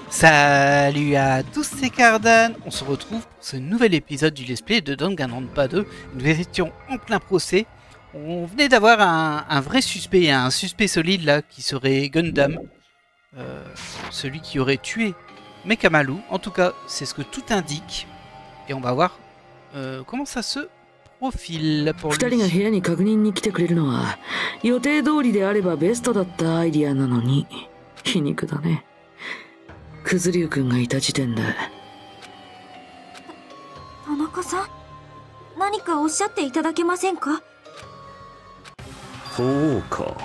Salut à tous, c'est Cardan. On se retrouve pour ce nouvel épisode du Let's Play de Danganronpa 2. Nous étions en plein procès. On venait d'avoir un vrai suspect, un suspect solide là, qui serait Gundam. Celui qui aurait tué Mekamaru. En tout cas, c'est ce que tout indique. Et on va voir comment ça se profile pour lui. 2人が部屋に確認に来てくれるのは予定通りであればベストだったアイディアなのに皮肉だね。クズリュウ君がいた時点で。田中さん、何かおっしゃっていただけませんか？そうか。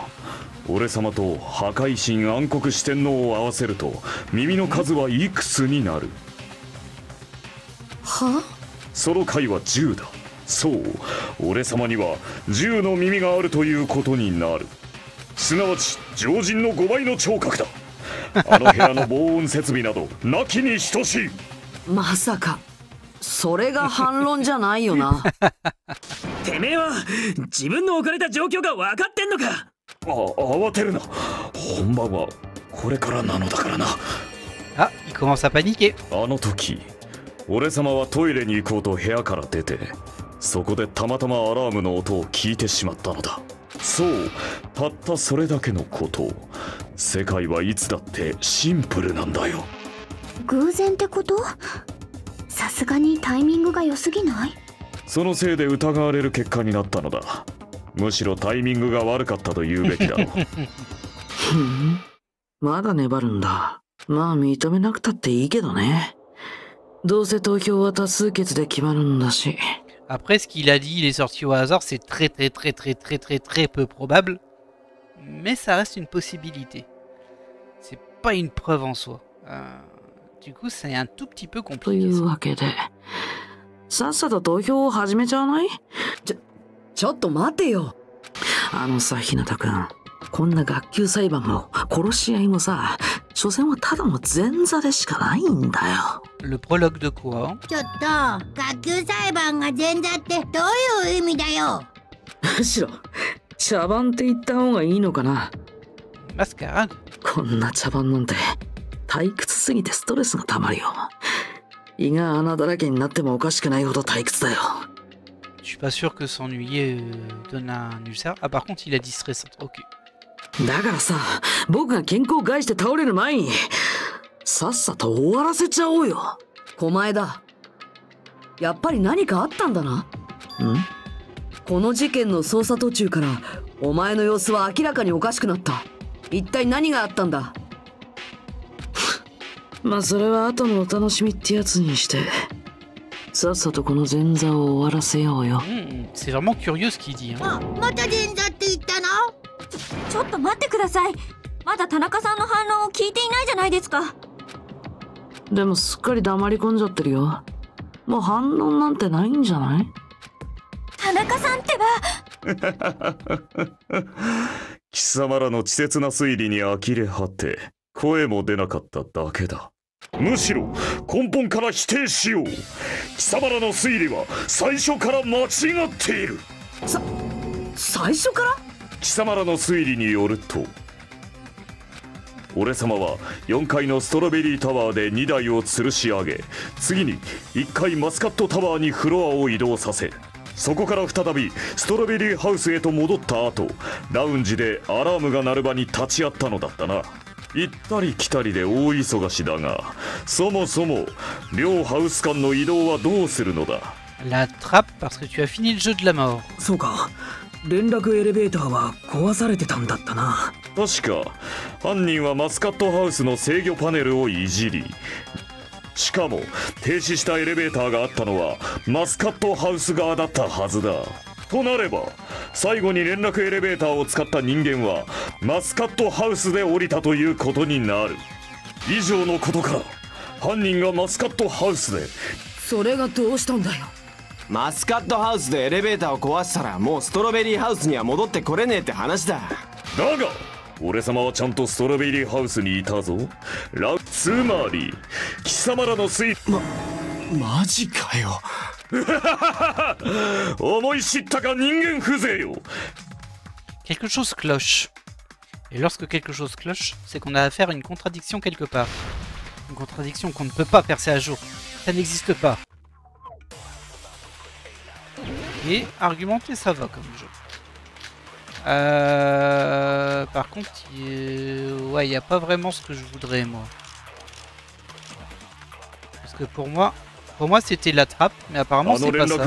俺様と破壊神暗黒四天王を合わせると耳の数はいくつになる？は？その回は10だ。そう、俺様には10の耳があるということになる。すなわち常人の5倍の聴覚だ。あの部屋の防音設備などなきに等しい。まさかそれが反論じゃないよな。てめえは自分の置かれた状況が分かってんのか。慌てるな。本番はこれからなのだからな。Ah, il commence à paniquer. あの時俺様はトイレに行こうと部屋から出て、そこでたまたまアラームの音を聞いてしまったのだ。そう、たったそれだけのこと。世界はいつだってシンプルなんだよ。偶然ってこと？さすがにタイミングが良すぎない？そのせいで疑われる結果になったのだ。むしろタイミングが悪かったと言うべきだろう。ふん、まだ粘るんだ。まあ認めなくたっていいけどね。どうせ投票は多数決で決まるんだし。Après, ce qu'il a dit, il est sorti au hasard, c'est très peu probable. Mais ça reste une possibilité. C'est pas une preuve en soi. Du coup, c'est un tout petit peu とい compliqué. うわけで、さっさと投票を始めちゃわない？ちょっと待てよ。あのさ、日向くん。こんな学級裁判も殺し合いもさ、所詮はただの前座でしかないんだよ。Le prologue de quoi? ちょっと、学級裁判が前座ってどういう意味だよ。むしろ茶番って言った方がいいのかな。Mascarade. こんな茶番なんて退屈すぎてストレスがたまるよ。胃が穴だらけになってもおかしくないほど退屈だよ。Je suis pas sûr que s'ennuyer donne un ulcère. Ah, par contre, il a dit stressante. Ok. だからさ、僕が健康を害して倒れる前にさっさと終わらせちゃおうよ。狛江だ。やっぱり何かあったんだな。この事件の捜査途中からお前の様子は明らかにおかしくなった。一体何があったんだ？まあそれは後のお楽しみってやつにして、さっさとこの前座を終わらせようよ。C'est vraiment curieux ce qu'il dit. あ、また前座って言ったの？ちょっと待ってください。まだ田中さんの反論を聞いていないじゃないですか。でもすっかり黙り込んじゃってるよ。もう反論なんてないんじゃない？田中さんってば。貴様らの稚拙な推理に呆れ果て声も出なかっただけだ。むしろ根本から否定しよう。貴様らの推理は最初から間違っている。最初から？貴様らの推理によると、俺様は4階のストロベリータワーで2台を吊るし上げ、次に1階マスカットタワーにフロアを移動させ、そこから再びストロベリーハウスへと戻った後、ラウンジでアラームが鳴る場に立ち会ったのだったな。行ったり来たりで大忙しだが、そもそも両ハウス間の移動はどうするのだ？ La trappe parce que tu as fini le jeu de la mort. そうか、連絡エレベーターは壊されてたんだったな。確か犯人はマスカットハウスの制御パネルをいじり、しかも停止したエレベーターがあったのはマスカットハウス側だったはずだ。となれば最後に連絡エレベーターを使った人間はマスカットハウスで降りたということになる。以上のことから犯人がマスカットハウスで。それがどうしたんだよ。マスカットハウスでエレベーターを壊したらもうストロベリーハウスには戻ってこれねえって話だ。だが俺様はちゃんとストロベリーハウスにいたぞ。つまり貴様らの推理マジかよ。思い知ったか人間風情よ。 Quelque chose cloche. Et lorsque quelque chose cloche, c'est qu'on a affaire à une contradiction quelque part. Une contradiction qu'on ne peut pas percer à jour. Ça n'existe pas. Et argumenter, ça va comme jeu. Par contre, ouais, il n'y a pas vraiment ce que je voudrais, moi. Parce que pour moi c'était la trappe, mais apparemment c'est pas ça. Ah,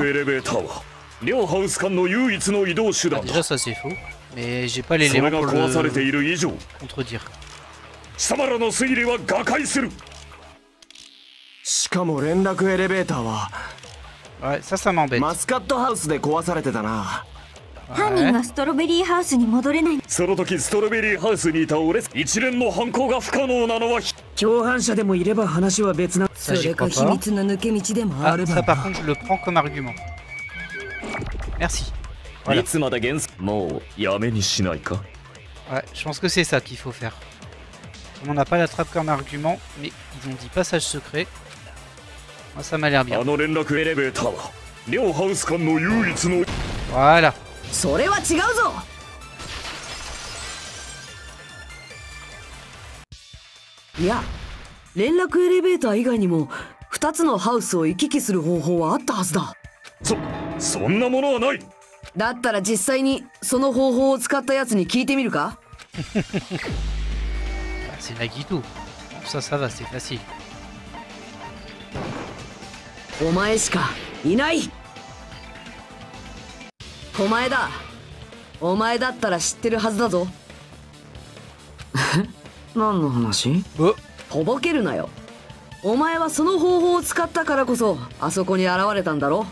déjà ça c'est faux, mais j'ai pas l'élément pour le contredire. しかも連絡エレベーターは Ouais, ça m'embête. マスカットハウスで壊されてたな。犯人はストロベリーハウスに戻れない。その時ストロベリーハウスにいた俺一連の犯行が不可能なのは共犯者でもいれば話は別な。それか秘密の抜け道でもある。Ça par contre je le prends comme argument. Merci. Voilà. いつまでもうやめにしないか。 Ouais, je pense que c'est ça qu'il faut faire. On n'a pas la trappe comme argument, mais ils ont dit passage secret. Moi ça m'a l'air bien. Voilà. それは違うぞ。いや、連絡エレベーター以外にも2つのハウスを行き来する方法はあったはずだ。そんなものはない。だったら実際にその方法を使ったやつに聞いてみるか。C'est Nagito. Ça va, c'est facile. お前しかいない。狛江だ。お前だったら知ってるはずだぞ。何の話？とぼけるなよ。お前はその方法を使ったからこそあそこに現れたんだろ。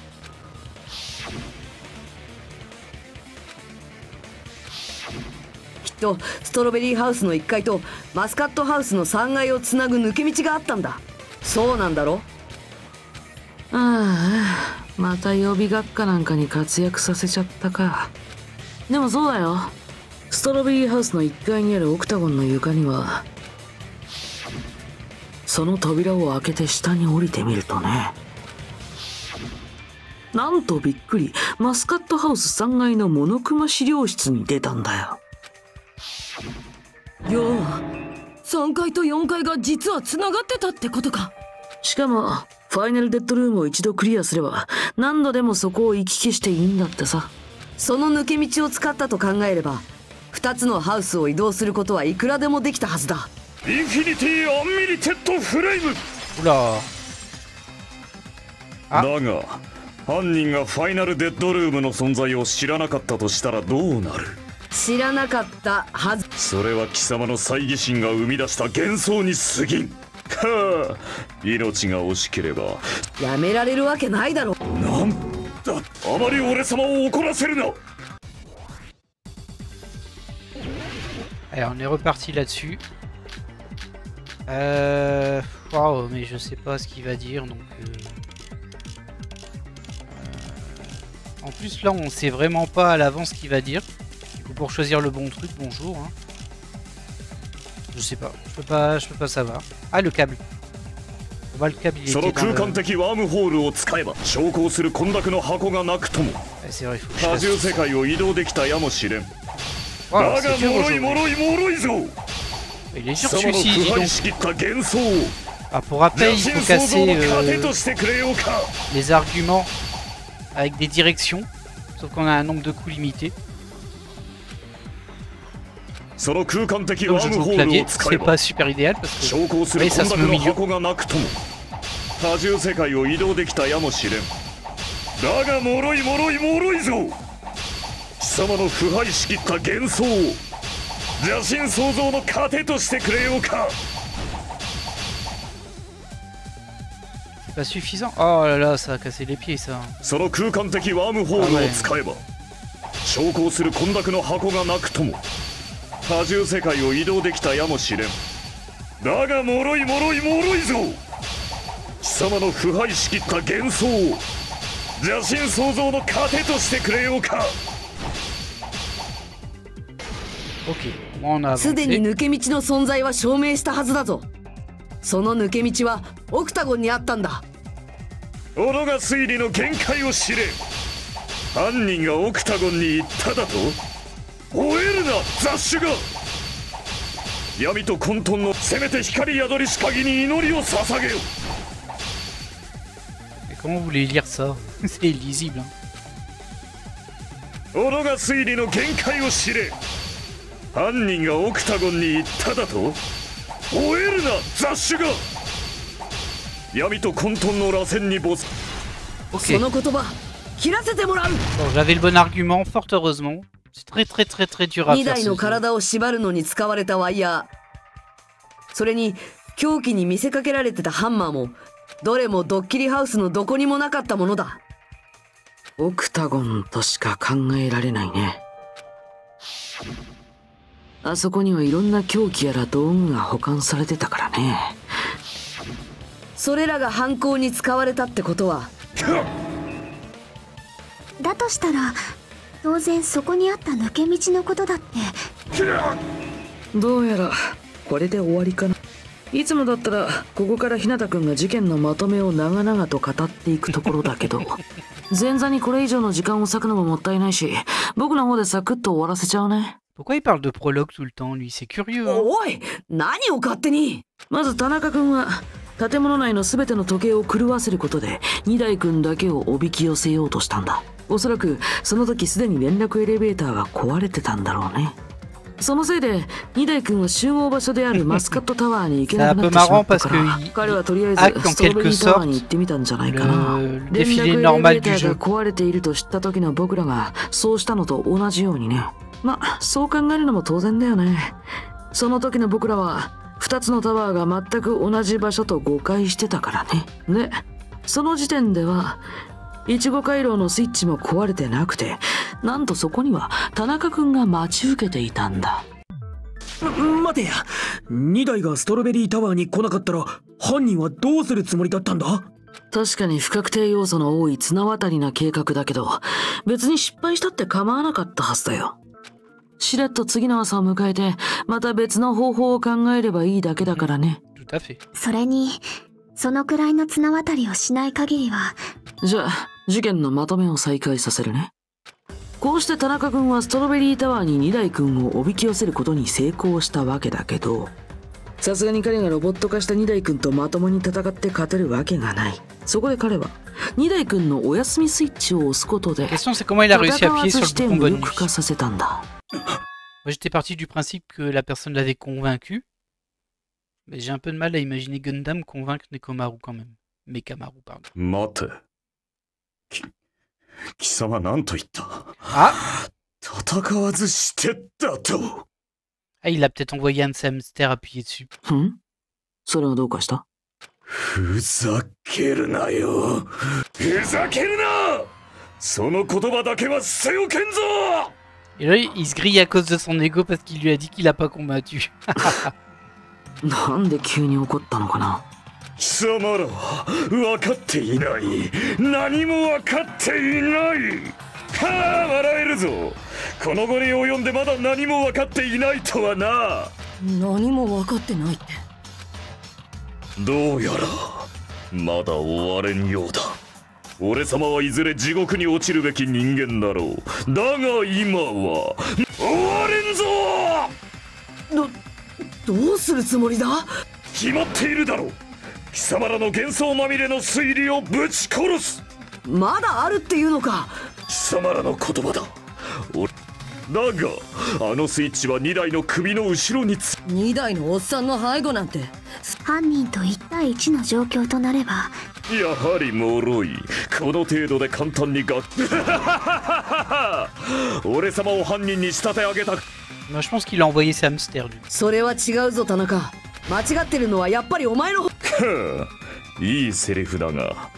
きっとストロベリーハウスの1階とマスカットハウスの3階をつなぐ抜け道があったんだ。そうなんだろ。ああ、また予備学科なんかに活躍させちゃったか。でもそうだよ。ストロベリーハウスの1階にあるオクタゴンの床にはその扉を開けて下に降りてみるとね、なんとびっくり、マスカットハウス3階のモノクマ資料室に出たんだよ。よう、3階と4階が実はつながってたってことか。しかもファイナルデッドルームを一度クリアすれば何度でもそこを行き来していいんだってさ。その抜け道を使ったと考えれば2つのハウスを移動することはいくらでもできたはずだ。インフィニティ・アンミリテッド・フレイム。だが犯人がファイナルデッドルームの存在を知らなかったとしたらどうなる？知らなかったはず。それは貴様の猜疑心が生み出した幻想に過ぎん。はあ、命が惜しければやめられるわけないだろ。なんだ、あまり俺様を怒らせるな。Alors on est reparti là-dessus. Wow, mais je sais pas ce qu'il va dire donc. En plus là on sait vraiment pas à l'avance ce qu'il va dire. Du coup pour choisir le bon truc, bonjour. Hein. Je sais pas, je peux pas savoir. Ah le câble. Bah, le câble il était dans le... C'est vrai, il faut que je fasse. Wow, c'est dur aujourd'hui. Il est dur celui-ci, dis donc. Ah, pour rappel, il faut casser les arguments avec des directions. Sauf qu'on a un nombre de coups limité. Donc je joue au clavier, c'est pas super idéal parce que oui, ça se met au milieu. 多重世界を移動できたやもしれん。だが脆いぞ。貴様の腐敗しきった幻想を邪神創造の糧としてくれようか。C'est pas suffisant. Oh là là, ça a cassé les pieds ça. その空間的ワームホールを使えば昇降する混濁の箱がなくとも多重世界を移動できたやもしれん。だが脆いぞ。貴様の腐敗しきった幻想を邪神創造の糧としてくれようか。すでに抜け道の存在は証明したはずだぞ。その抜け道はオクタゴンにあったんだ。己が推理の限界を知れ。犯人がオクタゴンに行っただと？吠えるな雑種が。闇と混沌のせめて光宿りし鍵に祈りを捧げよ。 Mais comment vous voulez lire ça? C'est illisible. Hein. 己が推理の限界を知れ。犯人がオクタゴンに行っただと。追えるな雑種が。闇と混沌の螺旋に没。 Ok. Bon, j'avais le bon argument, fort heureusement. C'est très dur à 2 faire. 台の体を縛るのに使われたワイヤー、それに凶器に見せかけられてたハンマーもどれもドッキリハウスのどこにもなかったものだ。オクタゴンとしか考えられないね。あそこにはいろんな凶器やら道具が保管されてたからね。それらが犯行に使われたってことは、だとしたら当然そこにあった抜け道のことだって。どうやらこれで終わりかな。いつもだったらここから日向くんが事件のまとめを長々と語っていくところだけど前座にこれ以上の時間を割くのももったいないし、僕の方でサクッと終わらせちゃうね。 Pourquoi il parle de prologue tout le temps, lui? C'est curieux, hein? おい、何を勝手に。まず田中君は建物内の全ての時計を狂わせることで二代君だけをおびき寄せようとしたんだ。おそらくその時すでに連絡エレベーターが壊れてたんだろうね。そのせいで二代君は集合場所であるマスカットタワーに行けなくなってしまったから彼はとりあえずストロベリータワーに行ってみたんじゃないかな。連絡エレベーターが壊れていると知った時の僕らがそうしたのと同じようにね。まあそう考えるのも当然だよね。その時の僕らは2つのタワーが全く同じ場所と誤解してたからね。でその時点では1号回廊のスイッチも壊れてなくて、なんとそこには田中君が待ち受けていたんだ。待てや、2台がストロベリータワーに来なかったら犯人はどうするつもりだったんだ。確かに不確定要素の多い綱渡りな計画だけど、別に失敗したって構わなかったはずだよ。しれっと次の朝を迎えてまた別の方法を考えればいいだけだからね。それにそのくらいの綱渡りをしない限りは。じゃあ事件のまとめを再開させるね。こうして田中君はストロベリータワーに二代君をおびき寄せることに成功したわけだけど、さすがに彼がロボット化した二代君とまともに戦って勝てるわけがない。そこで彼は二代君のお休みスイッチを押すことで戦わずして無力化させたんだ。Moi j'étais parti du principe que la personne l'avait convaincu, mais j'ai un peu de mal à imaginer Gundam convaincre Nekomaru quand même. Mekamaru, pardon. 待て。貴様何と言った？あ、戦わずしてだと。Ah, il a peut-être envoyé un de ses hamsters appuyer dessus. それはどうかした？ふざけるなよ。ふざけるな！その言葉だけは捨ておけんぞ！ Et là, il se grille à cause de son ego parce qu'il lui a dit qu'il a pas combattu. なんで急に怒ったのかな。貴様らは分かっていない。何も分かっていない。はあ、笑えるぞ。この後に及んでまだ何も分かっていないとはな。何も分かってないって。どうやらまだ終われんようだ。俺様はいずれ地獄に落ちるべき人間だろう。だが今は終われんぞ。どうするつもりだ？決まっているだろう。貴様らの幻想まみれの推理をぶち殺す。まだあるっていうのか。貴様らの言葉だ。だがあのスイッチは2台の首の後ろに2台のおっさんの背後なんて。犯人と1対1の状況となればやはり脆い。この程度で簡単に俺様を犯人に仕立て上げた。Moi je pense qu'il a envoyé ses hamsters lui. それは違うぞ田中。間違ってるのはやっぱりお前の。いいセリフだが、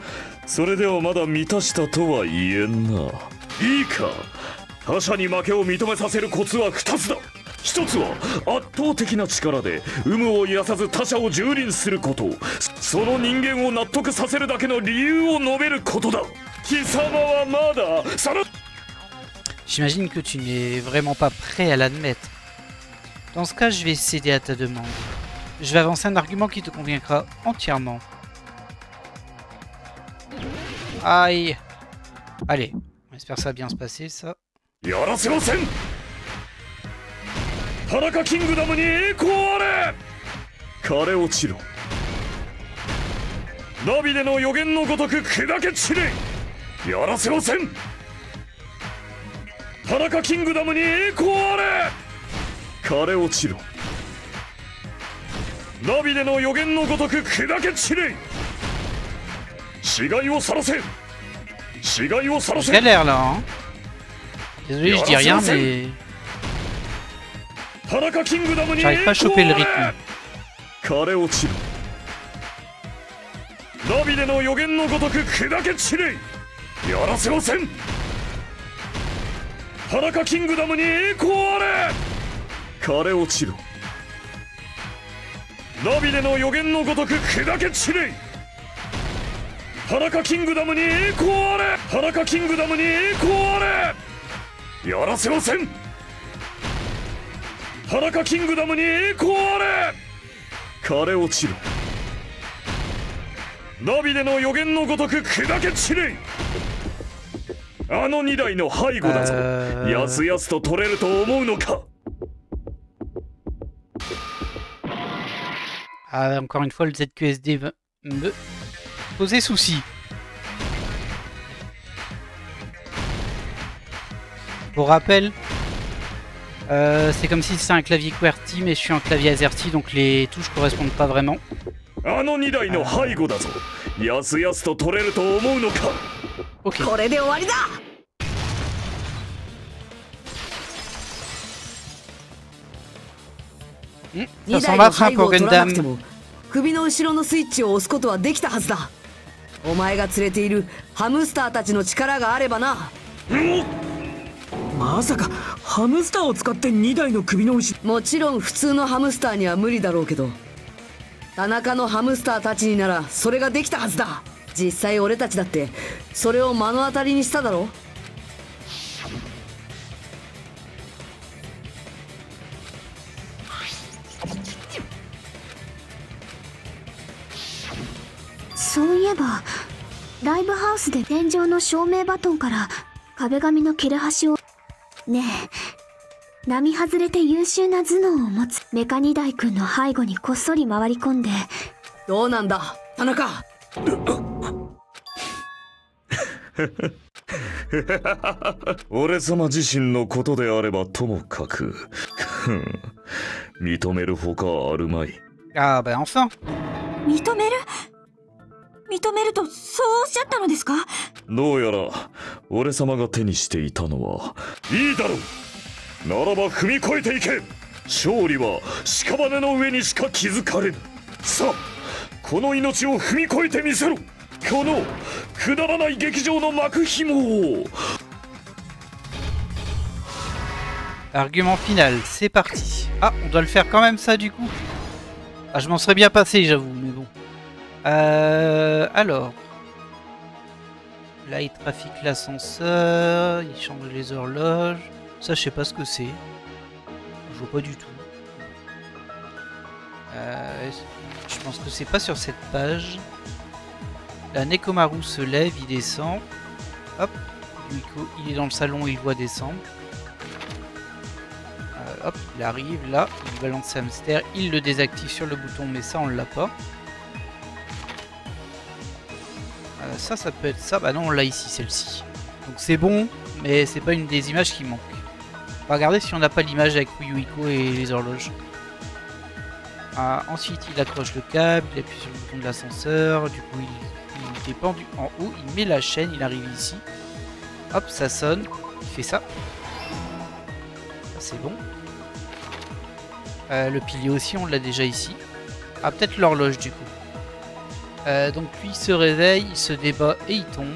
それではまだ満たしたとは言えんな。いいか、他者に負けを認めさせるコツは2つだ。1つは圧倒的な力で有無を言わさず他者を蹂躙すること。その人間を納得させるだけの理由を述べることだ。貴様はまだその。J'imagine que tu n'es vraiment pas prêt à l'admettre. Dans ce cas, je vais céder à ta demande. Je vais avancer un argument qui te convaincra entièrement. Aïe. Allez, on espère que ça va bien se passer, ça. 田中キングダムに栄光あれ。枯れ落ちろ。ナビでの予言のごとく砕け散れ。やらせません。田中キングダムに栄光あれ。枯れ落ちろ。ナビでの予言のごとく砕け散れ。死骸を晒せ。死骸を晒せ。Galère là, hein. Désolé, je dis rien, mais j'arrive pas à choper le rythme. 枯れ落ちる。ナビでの予言のごとく砕け散れ。やらせません。田中キングダムに栄光あれ。枯れ落ちろ。ナビでの予言のごとく砕け散れ。田中キングダムに栄光あれ。田中キングダムに栄光あれ。やらせません。田中キングダムに栄光あれ。枯れ落ちろ。ナビでの予言のごとく砕け散れ。あの2台の背後だぞ。やすやすと取れると思うのか。Ah, encore une fois, le ZQSD va me poser souci. Pour rappel, c'est comme si c'était un clavier QWERTY, mais je suis en clavier AZERTY, donc les touches correspondent pas vraiment. Ok. Ça s'en va pour Gundam. 首の後ろのスイッチを押すことはできたはずだ。お前が連れているハムスターたちの力があればな。まさかハムスターを使って2台の首の後ろ。もちろん普通のハムスターには無理だろうけど、田中のハムスターたちにならそれができたはずだ。実際俺たちだってそれを目の当たりにしただろ。そういえばライブハウスで天井の照明バトンから壁紙の切れ端を。ねえ、並外れて優秀な頭脳を持つメカニダイ君の背後にこっそり回り込んで。どうなんだ田中。俺様自身のことであればともかく認めるほかあるまい。Ah bah enfin. 認めるとそうおっしゃったのですか。どうやら俺様が手にしていたのはいいだろう。ならば踏み越えていけ。勝利は屍の上にしか築かれぬ。さあこの命を踏み越えてみせろ。このくだらない劇場の幕紐を。 Argument final, c'est parti. Ah, on doit le faire quand même ça du coup. Ah, je m'en serais bien passé, j'avoue, mais bon. Alors. Là, il trafique l'ascenseur, il change les horloges. Ça, je sais pas ce que c'est. Je vois pas du tout. Je pense que c'est pas sur cette page. La Nekomaru se lève, il descend. Hop, Yuiko, il est dans le salon, il voit descendre. Hop, il arrive là, il balance hamster, il le désactive sur le bouton, mais ça on l'a pas. Ça peut être ça, bah non on l'a ici celle-ci. Donc c'est bon, mais c'est pas une des images qui manque. On va regarder si on n'a pas l'image avec Yuiko et les horloges. Ensuite il accroche le câble, il appuie sur le bouton de l'ascenseur, du coup il est pendu en haut, il met la chaîne, il arrive ici. Hop, ça sonne, il fait ça. Ça c'est bon. Le pilier aussi, on l'a déjà ici. Ah, peut-être l'horloge du coup. Donc lui il se réveille, il se débat et il tombe.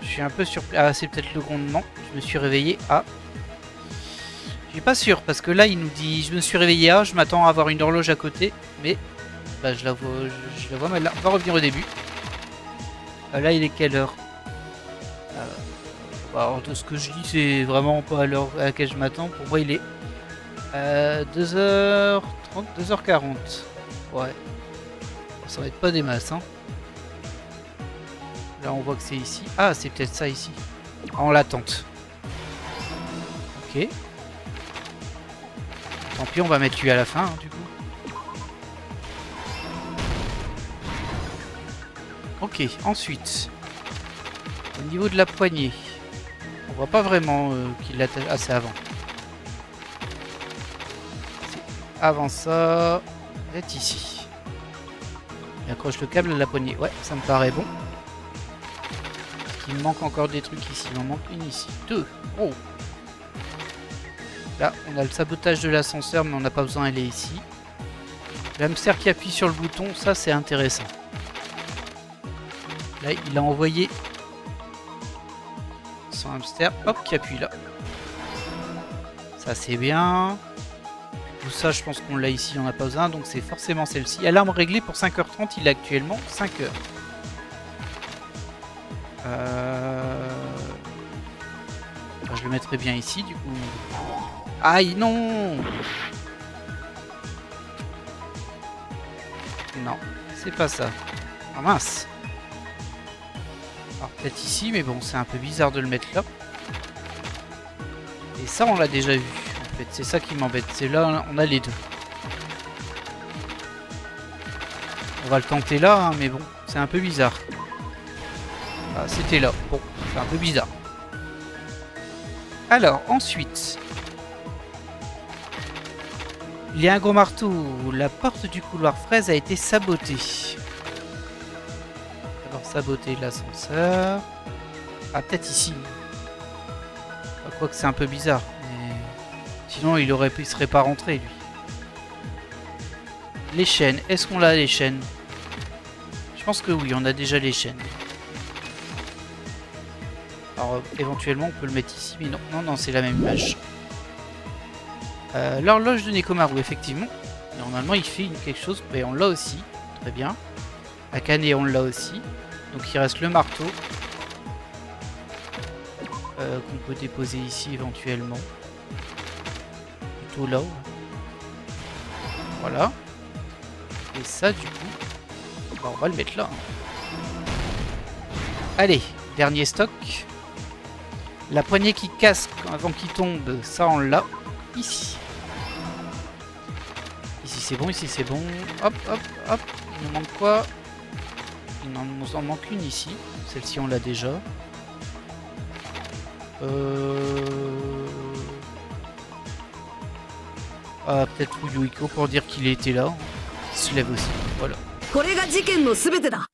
Je suis un peu surpris. Ah, c'est peut-être le grondement. Je me suis réveillé à... Je suis pas sûr parce que là il nous dit je me suis réveillé à, je m'attends à avoir une horloge à côté. Mais bah, je la vois mal là. On va revenir au début. Là il est quelle heure? Alors, de ce que je lis, c'est vraiment pas à l'heure à laquelle je m'attends. Pour moi, il est 2h30, 2h40. Ouais. Ça va être pas des masses, hein. Là on voit que c'est ici. Ah c'est peut-être ça ici. Ah, on l'attente. Ok. Tant pis, on va mettre lui à la fin hein, du coup. Ok, ensuite. Au niveau de la poignée. On voit pas vraiment qu'il l'a... Ah c'est avant. Avant ça... Peut-être ici. Il accroche le câble à la poignée. Ouais, ça me paraît bon. Il me manque encore des trucs ici. Il en manque une ici. 2. Oh. Là, on a le sabotage de l'ascenseur, mais on n'a pas besoin d'aller ici. L'hamster qui appuie sur le bouton, ça c'est intéressant. Là, il a envoyé son hamster. Hop, qui appuie là. Ça c'est bien. Tout ça, je pense qu'on l'a ici, on n'a pas besoin. Donc c'est forcément celle-ci. Alarme réglée pour 5h30, il a actuellement 5h. Je le mettrai bien ici du coup. Aïe non. Non, c'est pas ça. Ah mince. Alors peut-être ici, mais bon c'est un peu bizarre de le mettre là. Et ça on l'a déjà vu. En fait c'est ça qui m'embête. C'est là on a les deux. On va le tenter là, hein, mais bon c'est un peu bizarre. Ah, c'était là. Bon, c'est un peu bizarre. Alors, ensuite. Il y a un gros marteau. La porte du couloir fraise a été sabotée. Alors, saboter l'ascenseur. Ah, peut-être ici. Quoique c'est un peu bizarre. Mais... Sinon, il serait pas rentré, lui. Les chaînes. Est-ce qu'on a les chaînes? Je pense que oui, on a déjà les chaînes. Alors éventuellement on peut le mettre ici, mais non, non, non, c'est la même image. L'horloge de Nekomaru, effectivement. Normalement il fait quelque chose, et on l'a aussi, très bien. La canne on l'a aussi. Donc il reste le marteau. Qu'on peut déposer ici éventuellement. Plutôt là. Voilà. Et ça du coup, bah, on va le mettre là. Allez, dernier stock. La poignée qui casse avant qu'il tombe, ça on l'a ici. Ici c'est bon, ici c'est bon. Hop, hop, hop. Il nous manque quoi? Il nous en manque une ici. Celle-ci on l'a déjà. Ah, peut-être Yuiko pour dire qu'il était là. Il se lève aussi. Voilà. これが事件のすべてだ。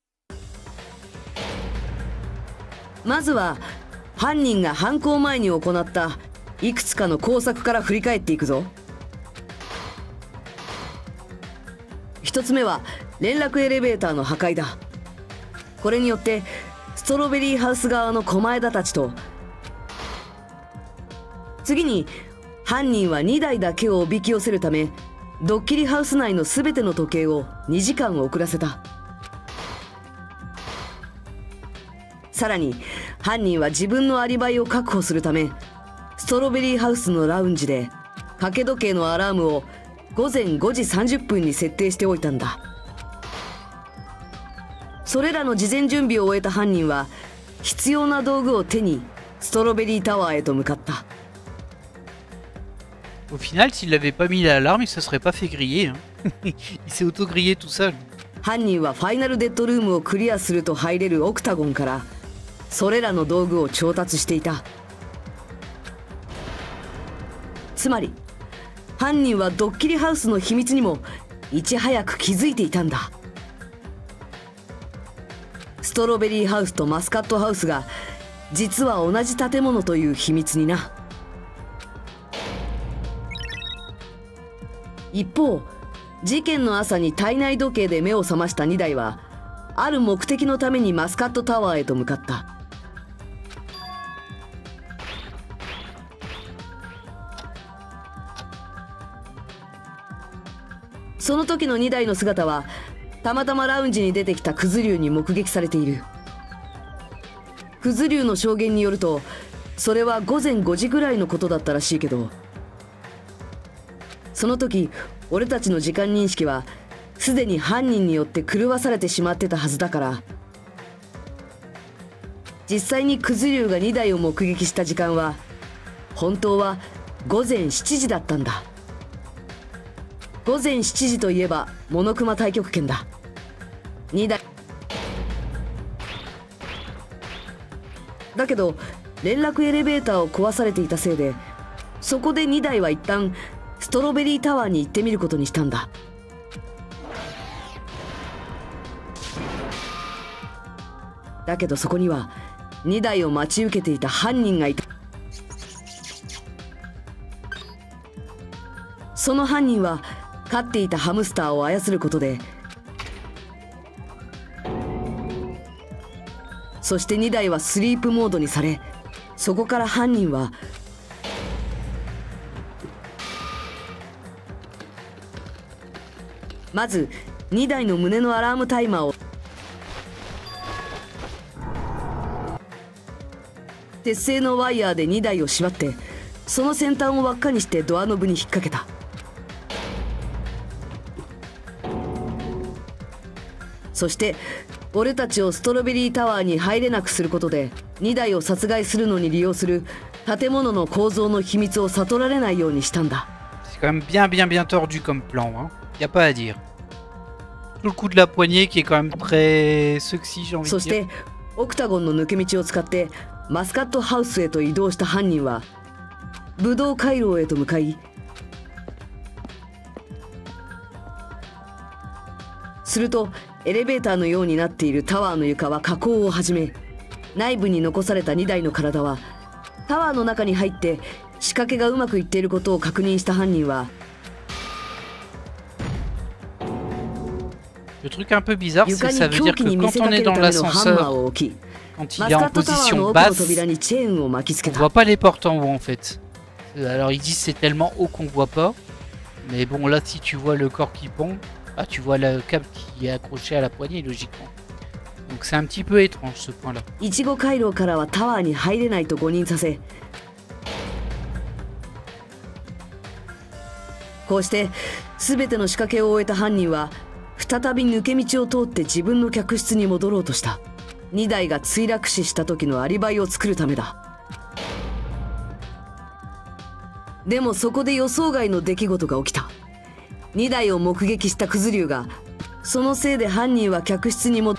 まずは犯人が犯行前に行ったいくつかの工作から振り返っていくぞ。一つ目は連絡エレベーターの破壊だ。これによってストロベリーハウス側の狛枝たちと、次に犯人は2台だけをおびき寄せるためドッキリハウス内の全ての時計を2時間遅らせた。さらに犯人は自分のアリバイを確保するためストロベリーハウスのラウンジで掛け時計のアラームを午前5時30分に設定しておいたんだ。それらの事前準備を終えた犯人は必要な道具を手にストロベリータワーへと向かった。Au final, s'il n'avait pas mis l'alarme, il se serait pas fait griller. Hein. Il s'est auto-grillé tout seul. 犯人はファイナルデッドルームをクリアすると入れるオクタゴンからそれらの道具を調達していた。つまり犯人はドッキリハウスの秘密にもいち早く気づいていたんだ。ストロベリーハウスとマスカットハウスが実は同じ建物という秘密にな。一方事件の朝に体内時計で目を覚ました2台はある目的のためにマスカットタワーへと向かった。その時の2台の姿はたまたまラウンジに出てきたクズ竜に目撃されている。クズ竜の証言によるとそれは午前5時ぐらいのことだったらしいけど、その時俺たちの時間認識はすでに犯人によって狂わされてしまってたはずだから、実際にくず竜が2台を目撃した時間は本当は午前7時だったんだ。午前7時といえばモノクマ太極拳だ。2台だけど連絡エレベーターを壊されていたせいで、そこで2台は一旦ストロベリータワーに行ってみることにしたんだ。だけどそこには2台を待ち受けていた犯人がいた。その犯人は飼っていたハムスターを操ることで、そして2台はスリープモードにされ、そこから犯人はまず2台の胸のアラームタイマーを鉄製のワイヤーで2台を縛って、その先端を輪っかにしてドアノブに引っ掛けた。そして俺たちをストロベリータワーに入れなくすることで2台を殺害するのに利用する建物の構造の秘密を悟られないようにしたんだ。C'est quand même bien tordu comme plan, hein. Y a pas à dire. Le coup de la poignée qui est quand même très sexy, j'ai envie de dire. そしてオクタゴンの抜け道を使ってマスカットハウスへと移動した犯人はブドウ回廊へと向かい、するとエレベーターのようになっているタワーの床は下降を始め、内部に残された2台の体はタワーの中に入って仕掛けがうまくいっていることを確認した犯人は、 Le truc un peu bizarre, c'est que ça veut dire que quand on est dans l'ascenseur, quand il est en position basse, on voit pas les portes en haut en fait. Alors ils disent c'est tellement haut qu'on voit pas. Mais bon là si tu vois le corps qui pend, ah, tu vois le câble qui est accroché à la poignée logiquement. Donc c'est un petit peu étrange ce point là. イチゴ回廊からはタワーに入れないと誤認させ、こうして全ての仕掛けを終えた犯人は再び抜け道を通って自分の客室に戻ろうとした。2台が墜落死した時のアリバイを作るためだ。でもそこで予想外の出来事が起きた。2台を目撃したクズ竜がそのせいで犯人は客室に5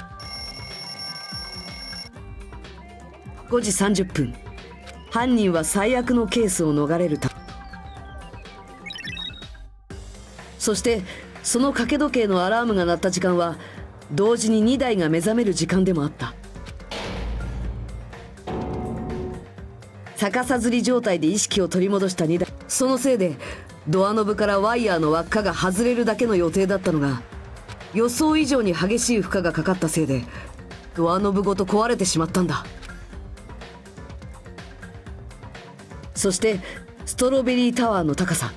時30分、犯人は最悪のケースを逃れるため、そしてその掛け時計のアラームが鳴った時間は同時に2台が目覚める時間でもあった。逆さづり状態で意識を取り戻した2台、そのせいでドアノブからワイヤーの輪っかが外れるだけの予定だったのが、予想以上に激しい負荷がかかったせいでドアノブごと壊れてしまったんだ。そしてストロベリータワーの高さ、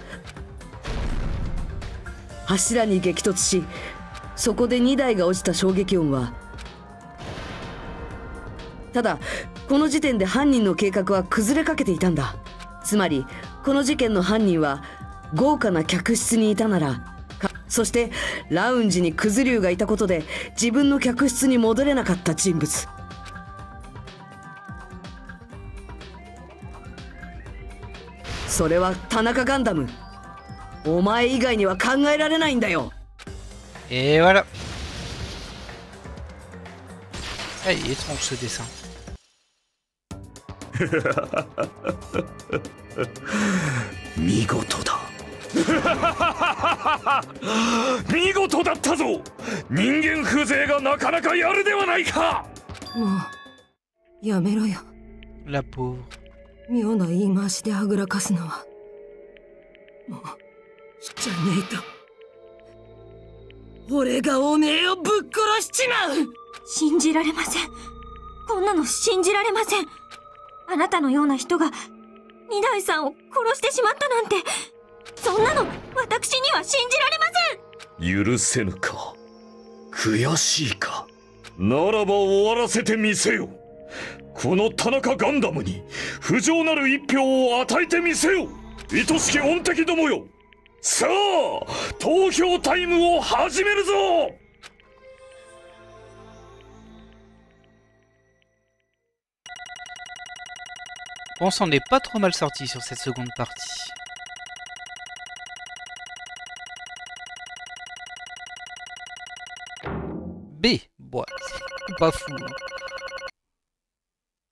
柱に激突し、そこで2台が落ちた衝撃音は、ただこの時点で犯人の計画は崩れかけていたんだ。つまりこの事件の犯人は豪華な客室にいたなら、そしてラウンジにクズ竜がいたことで自分の客室に戻れなかった人物。それは田中ガンダム。お前以外には考えられないんだよ。Et voilà. Ah, il est étrange ce dessin. 見事だ。見事だったぞ。人間風情がなかなかやるではないか。もうやめろよ。La pauvre. 妙な言い回しであぐらかすのはもうじゃねえと俺がおめえをぶっ殺しちまう。信じられません。こんなの信じられません。あなたのような人が二代さんを殺してしまったなんて、そんなの私には信じられません。許せぬか。悔しいか。ならば終わらせてみせよ。この田中ガンダムに不浄なる一票を与えてみせよ。愛しき恩敵どもよ。さあ投票タイムを始めるぞ。On s'en est pas trop mal sorti sur cette seconde partie. B. Bon, c'est pas fou. Hein.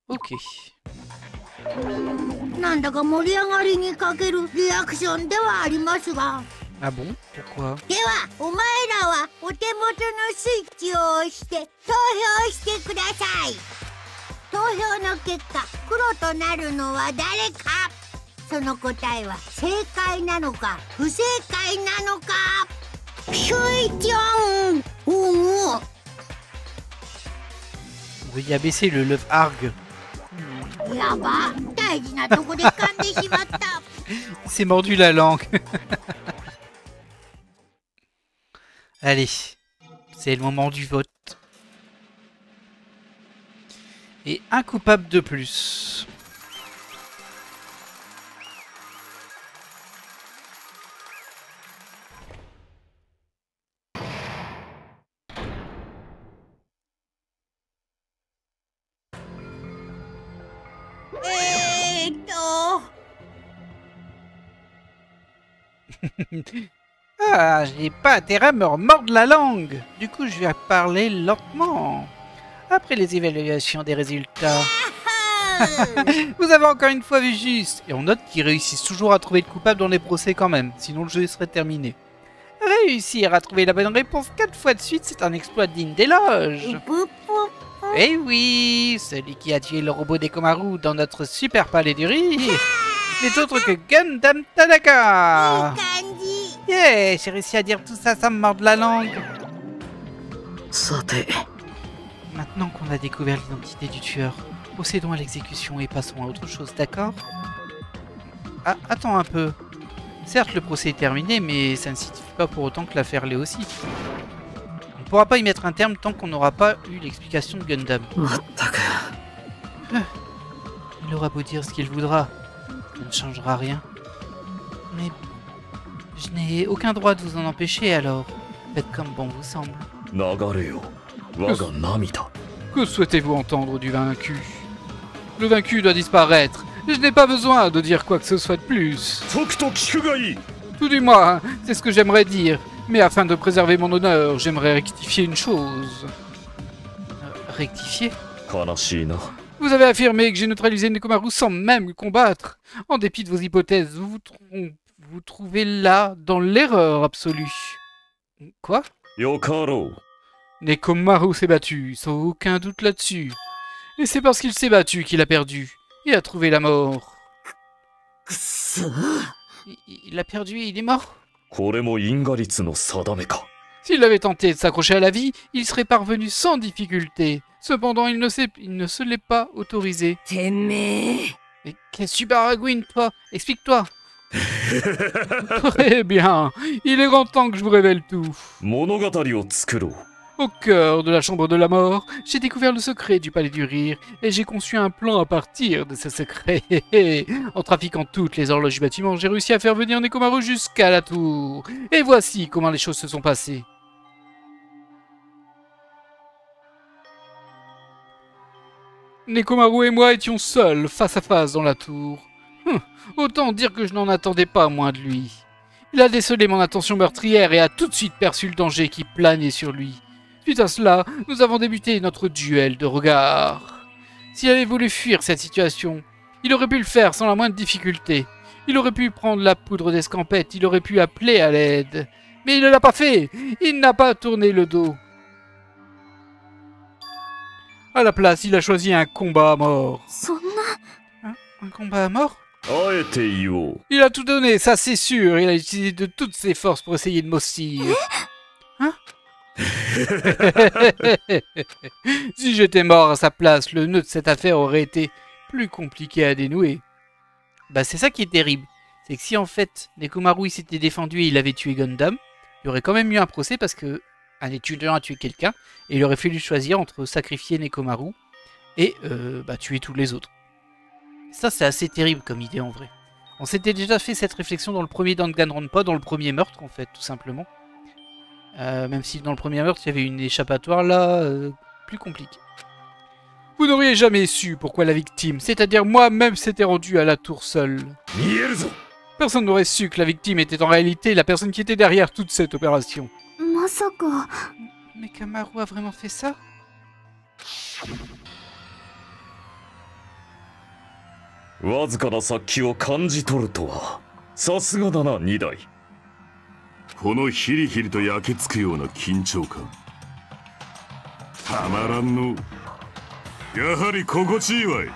Ok. なんだか盛り上がりに欠けるリアクションではありますが。 Ah bon? Pourquoi? ではお前らはお手元のスイッチを押して投票してください。投票の結果黒となるのは誰か。その答えは正解なのか不正解なのか。スイッチオン。おお。 Veuillez abaisser le love arg. やば、大事なとこで噛んでしまった。 Il s'est mordu la langue. Allez, c'est le moment du vote. Et un coupable de plus. Ah, j'ai pas intérêt à me remordre la langue. Du coup, je vais parler lentement. Après les évaluations des résultats. Vous avez encore une fois vu juste. Et on note qu'ils réussissent toujours à trouver le coupable dans les procès quand même. Sinon le jeu serait terminé. Réussir à trouver la bonne réponse 4 fois de suite, c'est un exploit digne d'éloge. Eh oui, celui qui a tué le robot Nekomaru dans notre super palais du rire n'est autre que Gundam Tanaka. Yeah, j'ai réussi à dire tout ça sans me mordre la langue. Maintenant qu'on a découvert l'identité du tueur, procédons à l'exécution et passons à autre chose, d'accord? Ah, attends un peu. Certes, le procès est terminé, mais ça ne signifie pas pour autant que l'affaire l'est aussi. On ne pourra pas y mettre un terme tant qu'on n'aura pas eu l'explication de Gundam. Il aura beau dire ce qu'il voudra, ça ne changera rien. Mais je n'ai aucun droit de vous en empêcher, alors faites comme bon vous semble. Que souhaitez-vous entendre du vaincu? Le vaincu doit disparaître. Je n'ai pas besoin de dire quoi que ce soit de plus. Tout du moins, c'est ce que j'aimerais dire. Mais afin de préserver mon honneur, j'aimerais rectifier une chose. Rectifier? Vous avez affirmé que j'ai neutralisé Nekomaru sans même le combattre. En dépit de vos hypothèses, vous trouvez là dans l'erreur absolue. Quoi? Nekomaru s'est battu, sans aucun doute là-dessus. Et c'est parce qu'il s'est battu qu'il a perdu. Il a trouvé la mort. Il a perdu et il est mort. S'il avait tenté de s'accrocher à la vie, il serait parvenu sans difficulté. Cependant, il ne se l'est pas autorisé. Mais qu'est-ce que tu baragouines, toi? Explique-toi. Très bien. Il est grand temps que je vous révèle tout. Au cœur de la chambre de la mort, j'ai découvert le secret du palais du rire et j'ai conçu un plan à partir de ce secret. En trafiquant toutes les horloges du bâtiment, j'ai réussi à faire venir Nekomaru jusqu'à la tour. Et voici comment les choses se sont passées. Nekomaru et moi étions seuls, face à face dans la tour. Autant dire que je n'en attendais pas moins de lui. Il a décelé mon intention meurtrière et a tout de suite perçu le danger qui planait sur lui. Suite à cela, nous avons débuté notre duel de regards. S'il avait voulu fuir cette situation, il aurait pu le faire sans la moindre difficulté. Il aurait pu prendre la poudre d'escampette, il aurait pu appeler à l'aide. Mais il ne l'a pas fait. Il n'a pas tourné le dos. À la place, il a choisi un combat à mort. Un combat à mort? Il a tout donné, ça c'est sûr. Il a utilisé de toutes ses forces pour essayer de m'hostile. Hein? Si j'étais mort à sa place, le nœud de cette affaire aurait été plus compliqué à dénouer. Bah c'est ça qui est terrible. C'est que si en fait Nekomaru s'était défendu et il avait tué Gundam, il y aurait quand même eu un procès parce que un étudiant a tué quelqu'un et il aurait fallu choisir entre sacrifier Nekomaru et tuer tous les autres. Ça c'est assez terrible comme idée en vrai. On s'était déjà fait cette réflexion dans le premier Danganronpa, dans le premier meurtre en fait, tout simplement. Même si dans le premier meurtre il y avait une échappatoire là, plus compliqué. Vous n'auriez jamais su pourquoi la victime, c'est-à-dire moi-même, s'était rendue à la tour seule. Personne n'aurait su que la victime était en réalité la personne qui était derrière toute cette opération. Masaka... Mais Kamaru a vraiment fait ça? わずかな殺気を感じ取るとはさすがだな2台。このヒリヒリと焼けつくような緊張感たまらんの。やはり心地いいわい。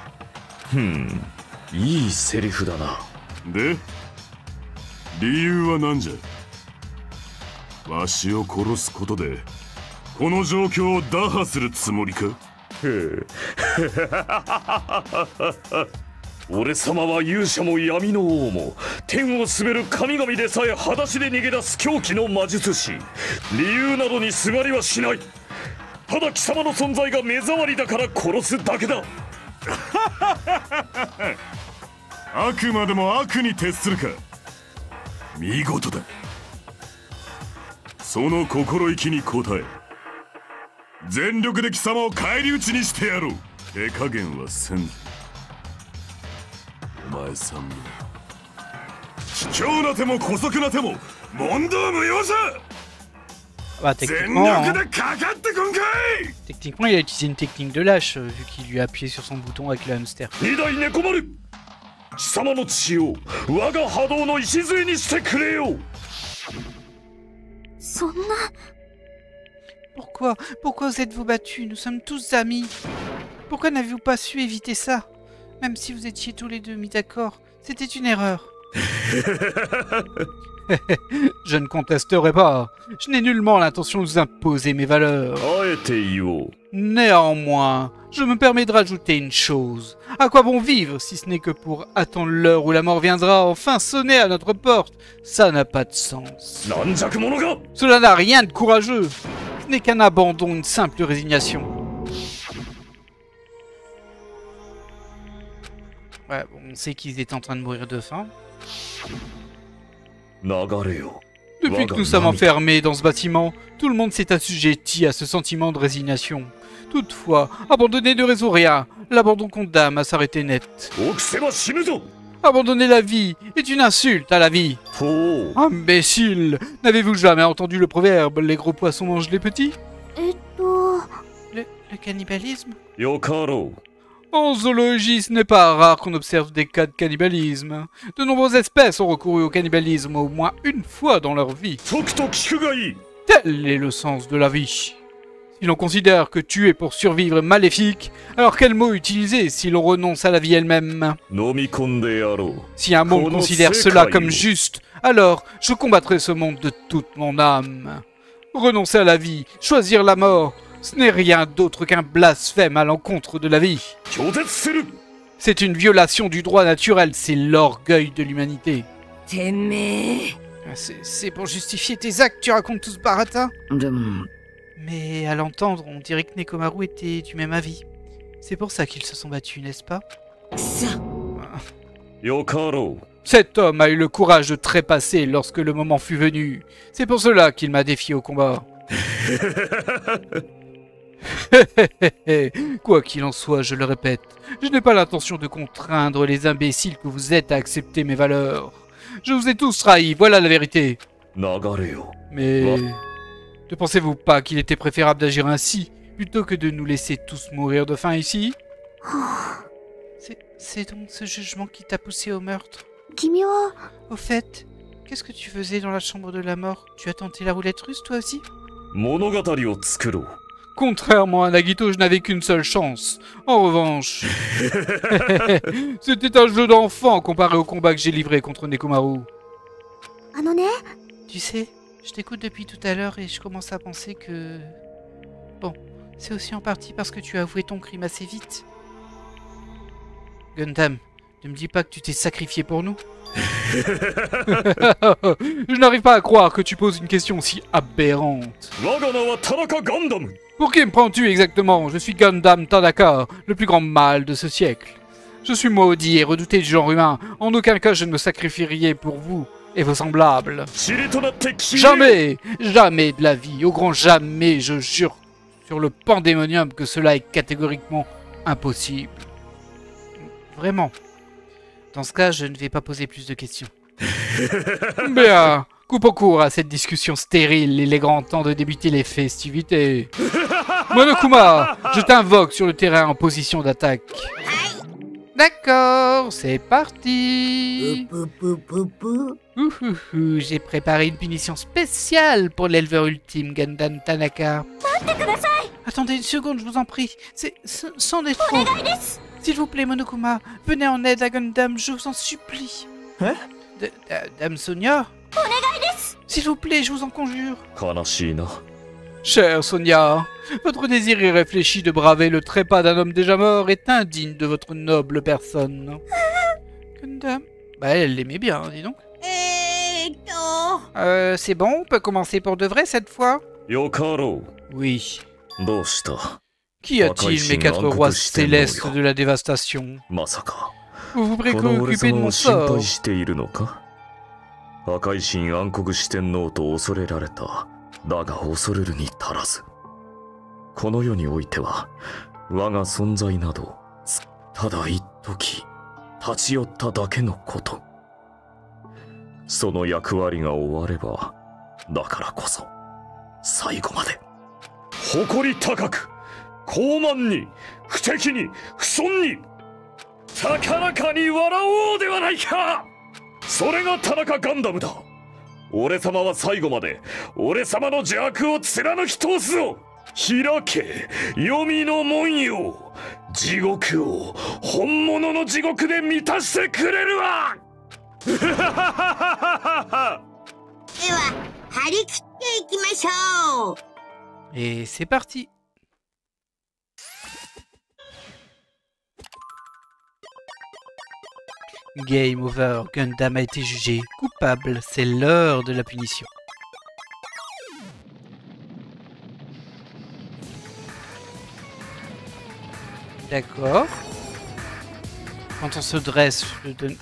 いいセリフだな。で理由は何じゃ。わしを殺すことでこの状況を打破するつもりか。俺様は勇者も闇の王も天を滑る神々でさえ裸足で逃げ出す狂気の魔術師。理由などにすがりはしない。ただ貴様の存在が目障りだから殺すだけだ。あくまでも悪に徹するか。見事だ。その心意気に応え全力で貴様を返り討ちにしてやろう。手加減はせんぞ。お前さんも卑怯な手も姑息な手も問答無用じゃ。 Bah, techniquement, techniquement, il a utilisé une technique de lâche, vu qu'il lui a appuyé sur son bouton avec le hamster. Pourquoi vous êtes-vous battus? Nous sommes tous amis. Pourquoi n'avez-vous pas su éviter ça? Même si vous étiez tous les deux mis d'accord, c'était une erreur. Je ne contesterai pas. Je n'ai nullement l'intention de vous imposer mes valeurs. Néanmoins, je me permets de rajouter une chose. À quoi bon vivre si ce n'est que pour attendre l'heure où la mort viendra enfin sonner à notre porte? Ça n'a pas de sens. Cela n'a rien de courageux. Ce n'est qu'un abandon, une simple résignation. Ouais, bon, on sait qu'ils étaient en train de mourir de faim. Depuis que nous sommes enfermés dans ce bâtiment, tout le monde s'est assujetti à ce sentiment de résignation. Toutefois, abandonner ne résout rien. L'abandon condamne à s'arrêter net. Abandonner la vie est une insulte à la vie. Imbécile! N'avez-vous jamais entendu le proverbe « Les gros poissons mangent les petits » Le cannibalisme? En zoologie, ce n'est pas rare qu'on observe des cas de cannibalisme. De nombreuses espèces ont recouru au cannibalisme au moins une fois dans leur vie. Tel est le sens de la vie. Si l'on considère que tuer pour survivre est maléfique, alors quel mot utiliser si l'on renonce à la vie elle-même? Si un monde considère cela comme juste, alors je combattrai ce monde de toute mon âme. Renoncer à la vie, choisir la mort, ce n'est rien d'autre qu'un blasphème à l'encontre de la vie. C'est une violation du droit naturel, c'est l'orgueil de l'humanité. C'est pour justifier tes actes, tu racontes tout ce baratin? Mais à l'entendre, on dirait que Nekomaru était du même avis. C'est pour ça qu'ils se sont battus, n'est-ce pas? Cet homme a eu le courage de trépasser lorsque le moment fut venu. C'est pour cela qu'il m'a défié au combat. Quoi qu'il en soit, je le répète, je n'ai pas l'intention de contraindre les imbéciles que vous êtes à accepter mes valeurs. Je vous ai tous trahis, voilà la vérité. Mais ne pensez-vous pas qu'il était préférable d'agir ainsi, plutôt que de nous laisser tous mourir de faim ici? C'est donc ce jugement qui t'a poussé au meurtre? Au fait, qu'est-ce que tu faisais dans la chambre de la mort? Tu as tenté la roulette russe toi aussi? Contrairement à Nagito, je n'avais qu'une seule chance. En revanche, c'était un jeu d'enfant comparé au combat que j'ai livré contre Nekomaru. Tu sais, je t'écoute depuis tout à l'heure et je commence à penser que... Bon, c'est aussi en partie parce que tu as avoué ton crime assez vite. Gundam, ne me dis pas que tu t'es sacrifié pour nous. Je n'arrive pas à croire que tu poses une question aussi aberrante. Pour qui me prends-tu exactement? Je suis Gundam Tanaka, le plus grand mâle de ce siècle. Je suis maudit et redouté du genre humain. En aucun cas je ne me sacrifierai pour vous et vos semblables. Jamais, jamais de la vie, au grand jamais, je jure sur le pandémonium que cela est catégoriquement Impossible. Vraiment. Dans ce cas, je ne vais pas poser plus de questions. Bien, coupons court à cette discussion stérile. Il est grand temps de débuter les festivités. Monokuma, je t'invoque sur le terrain en position d'attaque. D'accord, c'est parti. J'ai préparé une punition spéciale pour l'éleveur ultime Gundam Tanaka. Attendez une seconde, je vous en prie. C'en est trop. S'il vous plaît, Monokuma, venez en aide à Gundam, je vous en supplie. Hein? Dame Sonia? S'il vous plaît, je vous en conjure. 悲しいな。 Chère Sonia, votre désir irréfléchi de braver le trépas d'un homme déjà mort est indigne de votre noble personne. Gundam? Bah elle l'aimait bien, dis donc. C'est bon, on peut commencer pour de vrai cette fois? Yokaro. Oui. どうした？ Qui a-t-il, mes 4 rois célestes de la dévastation? まさか。 Vous vous この俺 préoccupez de 様 mon を心 sort? 配しているのか？赤い神暗黒四天王と恐れられた。だが恐れるに足らず。この世においては、我が存在など、ただ一時、立ち寄っただけのこと。その役割が終われば、だからこそ、最後まで。誇り高く、高慢に、不敵に、不遜に、高らかに笑おうではないか。それが田中ガンダムだ。俺様は最後まで俺様の邪悪を貫き通すぞ。開け黄泉の門よ。地獄を本物の地獄で満たしてくれるわ。では張り切っていきましょう。 Et c'est parti. Game over. Gundam a été jugé coupable. C'est l'heure de la punition. D'accord. Quand on se dresse,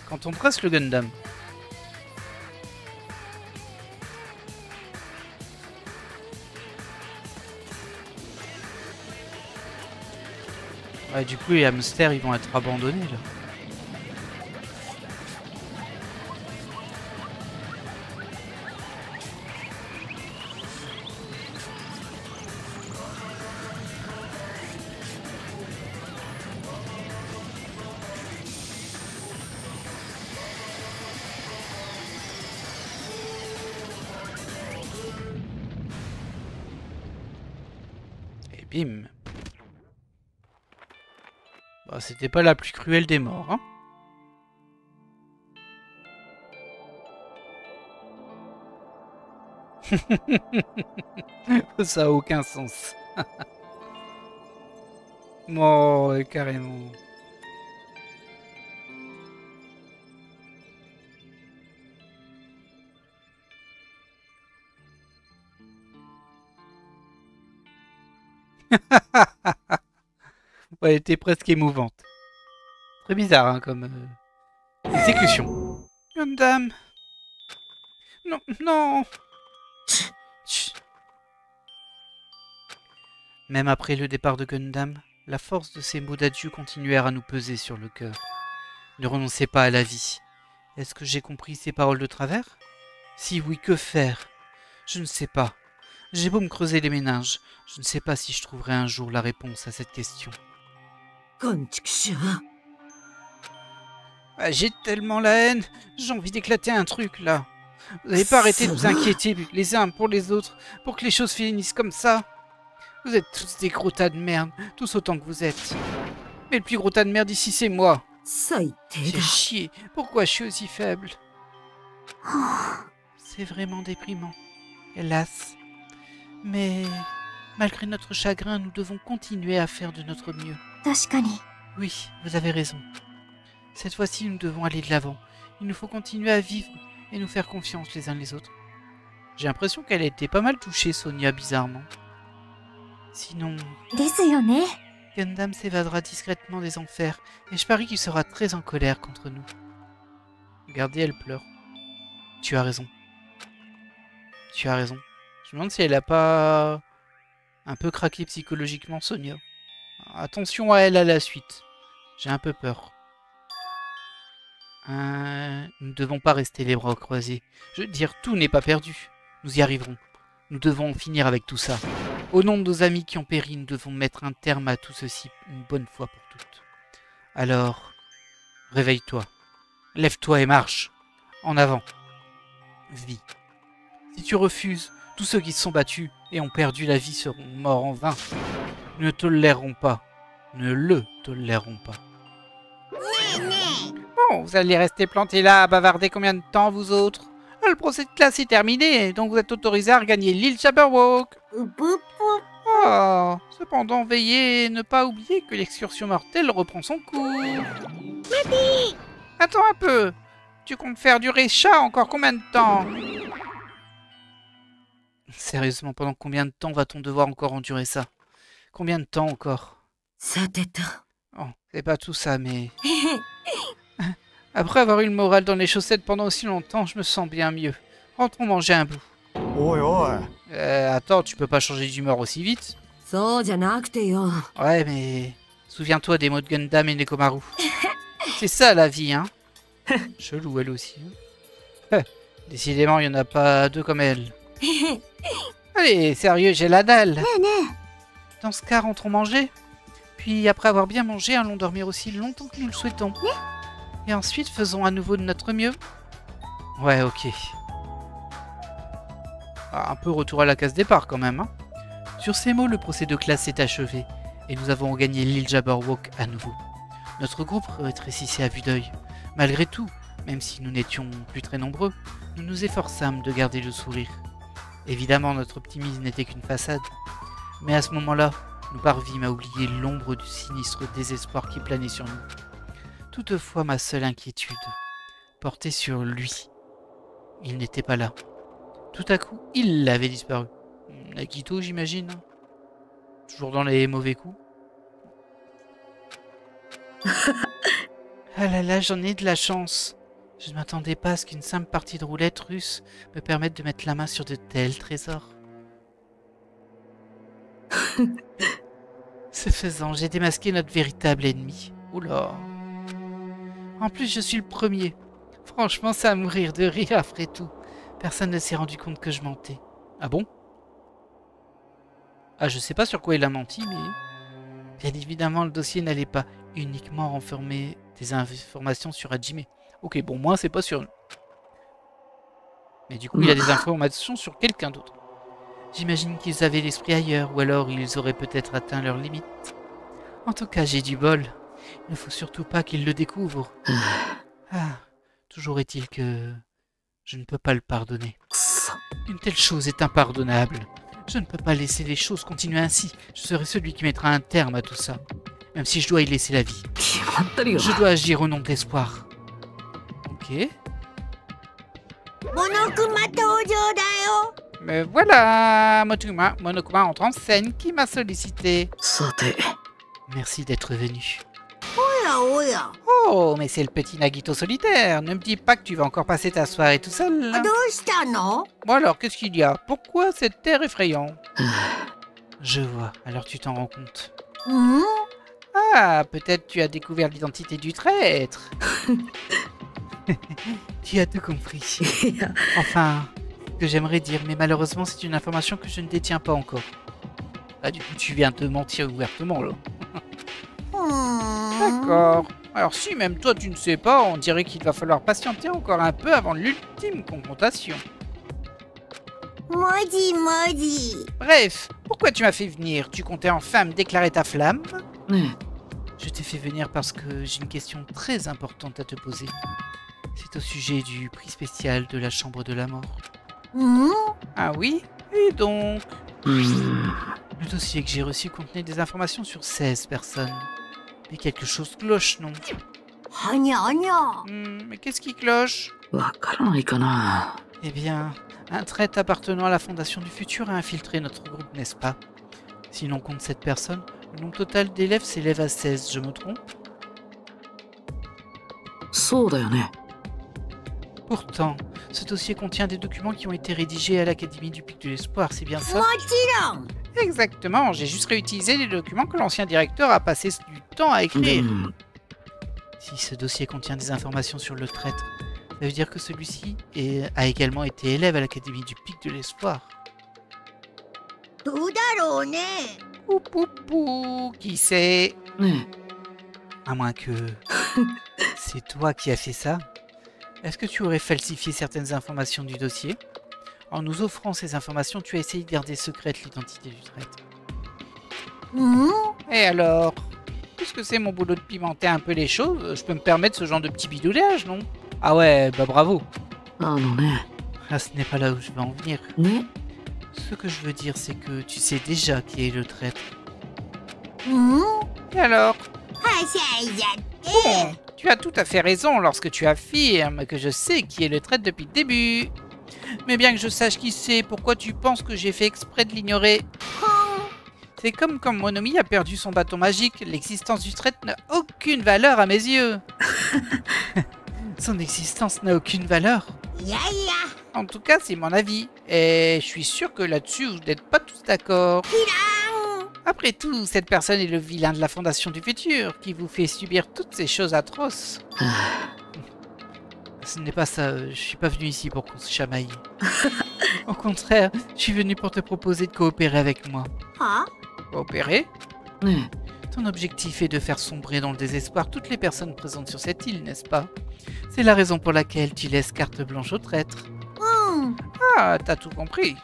quand on dresse le Gundam. Ouais, du coup, les hamsters, ils vont être abandonnés là. Et bim. Bah, c'était pas la plus cruelle des morts, hein. Ça a aucun sens. Oh, carrément. Ouais, elle était presque émouvante. Très bizarre, hein, comme exécution. Gundam. Non, non. Chut. Même après le départ de Gundam, la force de ces mots d'adieu continuèrent à nous peser sur le cœur. Ne renoncez pas à la vie. Est-ce que j'ai compris ces paroles de travers? Si oui, que faire? Je ne sais pas. J'ai beau me creuser les méninges, je ne sais pas si je trouverai un jour la réponse à cette question. Ah, j'ai tellement la haine, j'ai envie d'éclater un truc là. Vous n'avez pas arrêté de vous inquiéter les uns pour les autres, pour que les choses finissent comme ça. Vous êtes tous des gros tas de merde, tous autant que vous êtes. Mais le plus gros tas de merde ici, c'est moi. J'ai chier, pourquoi je suis aussi faible? C'est vraiment déprimant, hélas. Mais malgré notre chagrin, nous devons continuer à faire de notre mieux. Oui, vous avez raison. Cette fois-ci, nous devons aller de l'avant. Il nous faut continuer à vivre et nous faire confiance les uns les autres. J'ai l'impression qu'elle a été pas mal touchée, Sonia, bizarrement. Sinon... Gundam s'évadera discrètement des enfers, et je parie qu'il sera très en colère contre nous. Regardez, elle pleure. Tu as raison. Tu as raison. Je me demande si elle a pas... un peu craqué psychologiquement, Sonia. Attention à elle à la suite. J'ai un peu peur. Nous ne devons pas rester les bras croisés. Je veux dire, tout n'est pas perdu. Nous y arriverons. Nous devons en finir avec tout ça. Au nom de nos amis qui ont péri, nous devons mettre un terme à tout ceci une bonne fois pour toutes. Alors, réveille-toi. Lève-toi et marche. En avant. Vis. Si tu refuses, tous ceux qui se sont battus et ont perdu la vie seront morts en vain. Nous ne tolérerons pas. Ne le tolérerons pas. Bon, vous allez rester plantés là à bavarder combien de temps, vous autres? Le procès de classe est terminé, donc vous êtes autorisés à regagner l'île Jabberwock. Oh, cependant, veillez et ne pas oublier que l'excursion mortelle reprend son cours. Papi! Attends un peu. Tu comptes faire durer chat encore combien de temps? Sérieusement, pendant combien de temps va-t-on devoir encore endurer ça? Combien de temps encore? Oh, c'est pas tout ça, mais... Après avoir eu le moral dans les chaussettes pendant aussi longtemps, je me sens bien mieux. Rentrons manger un bout. Attends, tu peux pas changer d'humeur aussi vite? Ouais, mais... Souviens-toi des mots de Gundam et Nekomaru. C'est ça la vie, hein? Chelou, elle aussi. Décidément, il y en a pas deux comme elle. Allez, sérieux, j'ai la dalle. Dans ce cas, rentrons manger. Puis, après avoir bien mangé, allons dormir aussi longtemps que nous le souhaitons. Et ensuite, faisons à nouveau de notre mieux. Ouais, ok. Ah, un peu retour à la case départ quand même. Hein. Sur ces mots, le procès de classe s'est achevé. Et nous avons gagné l'île Jabberwock à nouveau. Notre groupe rétrécissait à vue d'œil. Malgré tout, même si nous n'étions plus très nombreux, nous nous efforçâmes de garder le sourire. Évidemment, notre optimisme n'était qu'une façade. Mais à ce moment-là, nous parvîmes à oublier l'ombre du sinistre désespoir qui planait sur nous. Toutefois, ma seule inquiétude portait sur lui. Il n'était pas là. Tout à coup, il avait disparu. Nagito, j'imagine. Toujours dans les mauvais coups. Ah là là, j'en ai de la chance. Je ne m'attendais pas à ce qu'une simple partie de roulette russe me permette de mettre la main sur de tels trésors. Ce faisant, j'ai démasqué notre véritable ennemi. Oula. En plus, je suis le premier. Franchement, ça à mourir de rire après tout. Personne ne s'est rendu compte que je mentais. Ah bon? Ah, je sais pas sur quoi il a menti, mais... Bien évidemment, le dossier n'allait pas uniquement renfermer des informations sur Hajime. Ok, bon, moi, c'est pas sur nous. Mais du coup, il a des informations sur quelqu'un d'autre. J'imagine qu'ils avaient l'esprit ailleurs, ou alors ils auraient peut-être atteint leurs limites. En tout cas, j'ai du bol. Il ne faut surtout pas qu'ils le découvrent. Ah, toujours est-il que je ne peux pas le pardonner. Une telle chose est impardonnable. Je ne peux pas laisser les choses continuer ainsi. Je serai celui qui mettra un terme à tout ça. Même si je dois y laisser la vie. Je dois agir au nom de l'espoir. Ok. Mais voilà, Monokuma entre en scène qui m'a sollicité. Merci d'être venu. Oh, mais c'est le petit Nagito solitaire. Ne me dis pas que tu vas encore passer ta soirée tout seul. Bon alors, qu'est-ce qu'il y a? Pourquoi cet air effrayant? Je vois, alors tu t'en rends compte. Ah, peut-être tu as découvert l'identité du traître. Tu as tout compris. Enfin, ce que j'aimerais dire, mais malheureusement c'est une information que je ne détiens pas encore. Ah, du coup tu viens de mentir ouvertement là. D'accord. Alors si même toi tu ne sais pas, on dirait qu'il va falloir patienter encore un peu avant l'ultime confrontation. Maudit. Bref, pourquoi tu m'as fait venir? Tu comptais enfin me déclarer ta flamme? Je t'ai fait venir parce que j'ai une question très importante à te poser. C'est au sujet du prix spécial de la Chambre de la Mort. Ah oui? Et donc? Le dossier que j'ai reçu contenait des informations sur 16 personnes. Mais quelque chose cloche, non? Mais qu'est-ce qui cloche? Eh bien, un traître appartenant à la Fondation du Futur a infiltré notre groupe, n'est-ce pas? Si l'on compte cette personne, le nombre total d'élèves s'élève à 16, je me trompe? Pourtant, ce dossier contient des documents qui ont été rédigés à l'Académie du Pic de l'Espoir, c'est bien ça? Exactement, j'ai juste réutilisé les documents que l'ancien directeur a passé du temps à écrire. Si ce dossier contient des informations sur le traître, ça veut dire que celui-ci a également été élève à l'Académie du Pic de l'Espoir. Pou, qui sait? À moins que... c'est toi qui as fait ça. Est-ce que tu aurais falsifié certaines informations du dossier? En nous offrant ces informations, tu as essayé de garder secrète l'identité du traître. Et alors? Puisque c'est mon boulot de pimenter un peu les choses, je peux me permettre ce genre de petit bidoulage, non? Ah ouais, bah bravo. Ah, ce n'est pas là où je veux en venir. Ce que je veux dire, c'est que tu sais déjà qui est le traître. Et alors? Bon, tu as tout à fait raison lorsque tu affirmes que je sais qui est le traître depuis le début. Mais bien que je sache qui c'est, pourquoi tu penses que j'ai fait exprès de l'ignorer? C'est comme quand Monomi a perdu son bâton magique, l'existence du traître n'a aucune valeur à mes yeux. Son existence n'a aucune valeur. En tout cas, c'est mon avis. Et je suis sûr que là-dessus, vous n'êtes pas tous d'accord. Après tout, cette personne est le vilain de la Fondation du Futur, qui vous fait subir toutes ces choses atroces. Ce n'est pas ça, je suis pas venu ici pour qu'on se chamaille. Au contraire, je suis venu pour te proposer de coopérer avec moi. Coopérer? Ton objectif est de faire sombrer dans le désespoir toutes les personnes présentes sur cette île, n'est-ce pas? C'est la raison pour laquelle tu laisses carte blanche au traître. Ah, t'as tout compris.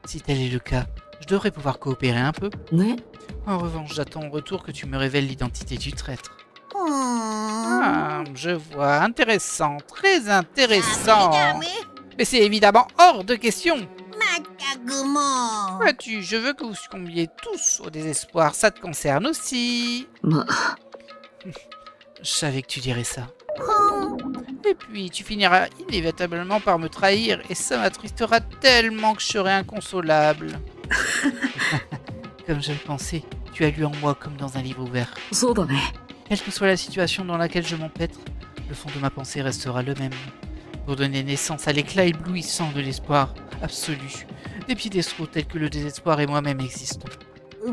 Si tel est le cas, je devrais pouvoir coopérer un peu. En revanche, j'attends en retour que tu me révèles l'identité du traître. Ah, je vois. Intéressant. Très intéressant. Mais c'est évidemment hors de question. Vois-tu, je veux que vous succombiez tous au désespoir. Ça te concerne aussi. Je savais que tu dirais ça. Et puis, tu finiras inévitablement par me trahir. Et ça m'attristera tellement que je serai inconsolable. Comme je le pensais, tu as lu en moi comme dans un livre ouvert. Quelle que soit la situation dans laquelle je m'empêtre, le fond de ma pensée restera le même. Pour donner naissance à l'éclat éblouissant de l'espoir absolu, des piédestaux tels que le désespoir et moi-même existons. Ce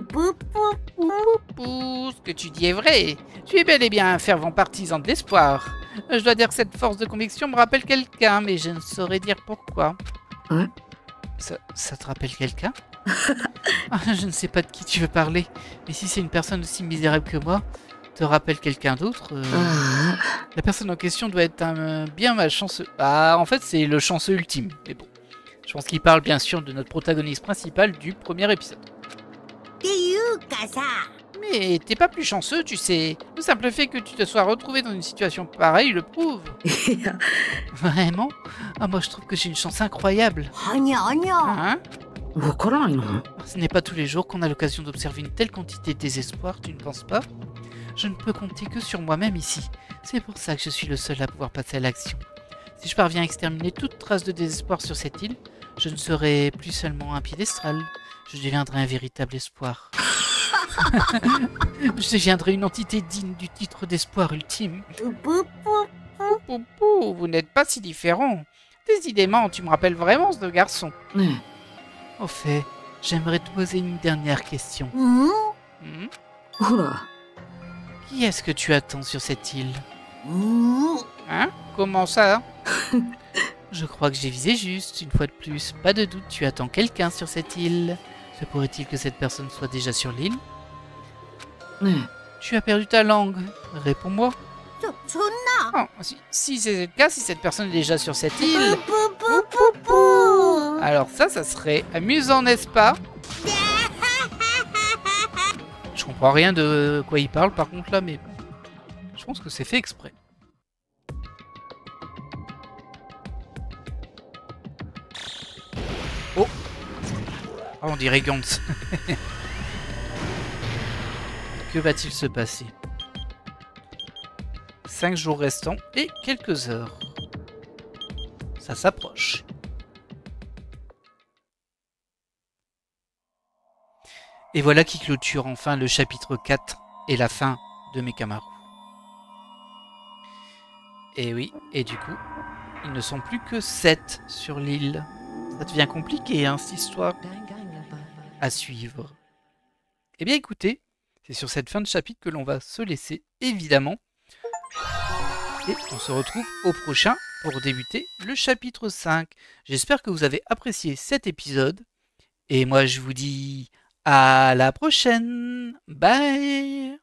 que tu dis est vrai. Tu es bel et bien un fervent partisan de l'espoir. Je dois dire que cette force de conviction me rappelle quelqu'un, mais je ne saurais dire pourquoi. Ça te rappelle quelqu'un? Je ne sais pas de qui tu veux parler, mais si c'est une personne aussi misérable que moi, te rappelle quelqu'un d'autre, la personne en question doit être un bien malchanceux. Ah, en fait, c'est le chanceux ultime. Mais bon, je pense qu'il parle bien sûr de notre protagoniste principal du premier épisode. Mais t'es pas plus chanceux, tu sais. Le simple fait que tu te sois retrouvé dans une situation pareille le prouve. Vraiment? Ah, moi je trouve que j'ai une chance incroyable. Hein? Ce n'est pas tous les jours qu'on a l'occasion d'observer une telle quantité de désespoir, tu ne penses pas? Je ne peux compter que sur moi-même ici. C'est pour ça que je suis le seul à pouvoir passer à l'action. Si je parviens à exterminer toute trace de désespoir sur cette île, je ne serai plus seulement un piédestal. Je deviendrai un véritable espoir. Je deviendrai une entité digne du titre d'espoir ultime. Vous n'êtes pas si différent. Décidément, tu me rappelles vraiment ce garçon. Au fait, j'aimerais te poser une dernière question. Qui est-ce que tu attends sur cette île? Hein? Comment ça? Je crois que j'ai visé juste, une fois de plus. Pas de doute, tu attends quelqu'un sur cette île. Se pourrait-il que cette personne soit déjà sur l'île? Tu as perdu ta langue. Réponds-moi. Oh, si c'est le cas, si cette personne est déjà sur cette île... Alors ça serait amusant, n'est-ce pas? Je comprends rien de quoi il parle par contre là, mais je pense que c'est fait exprès. Oh, on dirait Gantz. Que va-t-il se passer? 5 jours restants et quelques heures. Ça s'approche. Et voilà qui clôture enfin le chapitre 4 et la fin de Mekamaru. Et oui, et du coup, ils ne sont plus que 7 sur l'île. Ça devient compliqué, hein, cette histoire. à suivre. Eh bien écoutez, c'est sur cette fin de chapitre que l'on va se laisser, évidemment. Et on se retrouve au prochain pour débuter le chapitre 5. J'espère que vous avez apprécié cet épisode. Et moi je vous dis à la prochaine. Bye.